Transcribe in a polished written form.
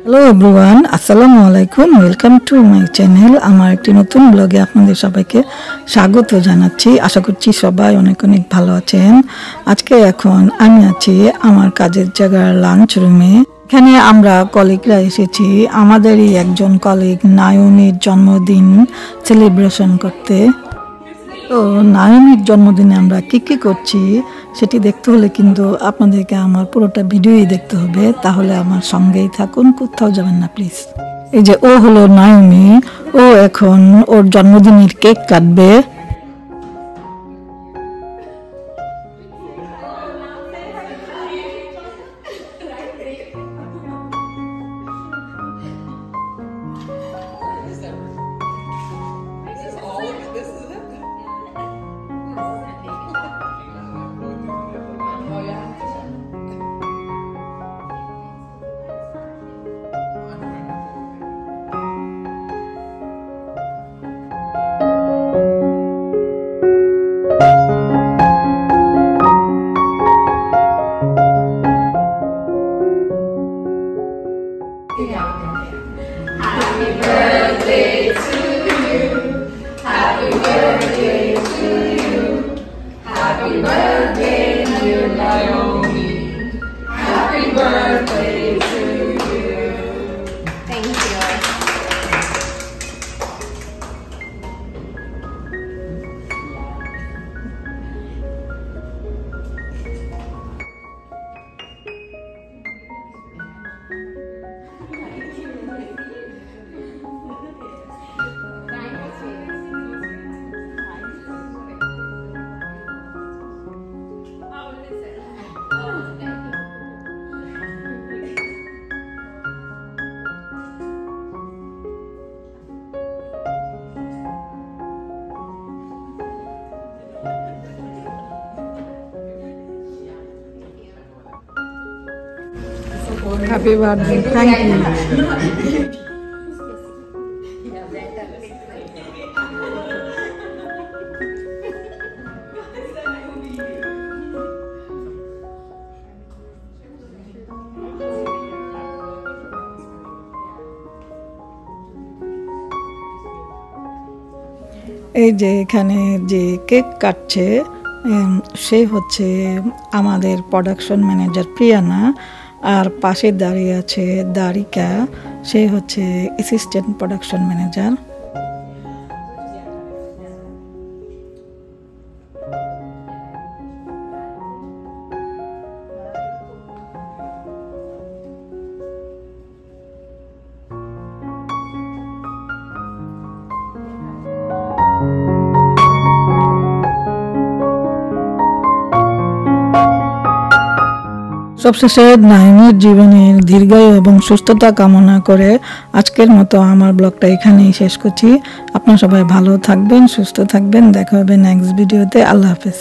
Hello everyone, আসসালামু আলাইকুম। Welcome to my channel. আমার একটি নতুন ব্লগে আপনাদের সবাইকে স্বাগত জানাচ্ছি। আশা করছি সবাই অনেক অনেক ভালো আছেন। আজকে এখন আমি আছি আমার কাজের জায়গার লাঞ্চ রুমে। এখানে আমরা কলিগরা এসেছি আমাদেরই একজন কলিগ নায়মির জন্মদিন সেলিব্রেশন করতে। তো নায়মির জন্মদিনে আমরা কি করছি সেটি দেখতে হলে কিন্তু আপনাদেরকে আমার পুরোটা ভিডিওই দেখতে হবে, তাহলে আমার সঙ্গেই থাকুন, কোথাও যাবেন না প্লিজ। এই যে ও হলো নায়মি, ও এখন ওর জন্মদিনের কেক কাটবে। Happy birthday to you. Happy birthday to you. Happy birthday, dear Naomi. Happy birthday to you. Thank you. Happy birthday, thank you. এই যে এখানে যে কেক কাটছে সে হচ্ছে আমাদের প্রোডাকশন ম্যানেজার প্রিয়ানা, আর পাশে দাঁড়িয়ে আছে দারিকা, সে হচ্ছে অ্যাসিস্ট্যান্ট প্রোডাকশন ম্যানেজার। সবশেষে নায়মির জীবনের দীর্ঘায়ু এবং সুস্থতা কামনা করে আজকের মতো আমার ব্লগটা এখানেই শেষ করছি। আপনারা সবাই ভালো থাকবেন, সুস্থ থাকবেন, দেখা হবে নেক্সট ভিডিওতে। আল্লাহ হাফেজ।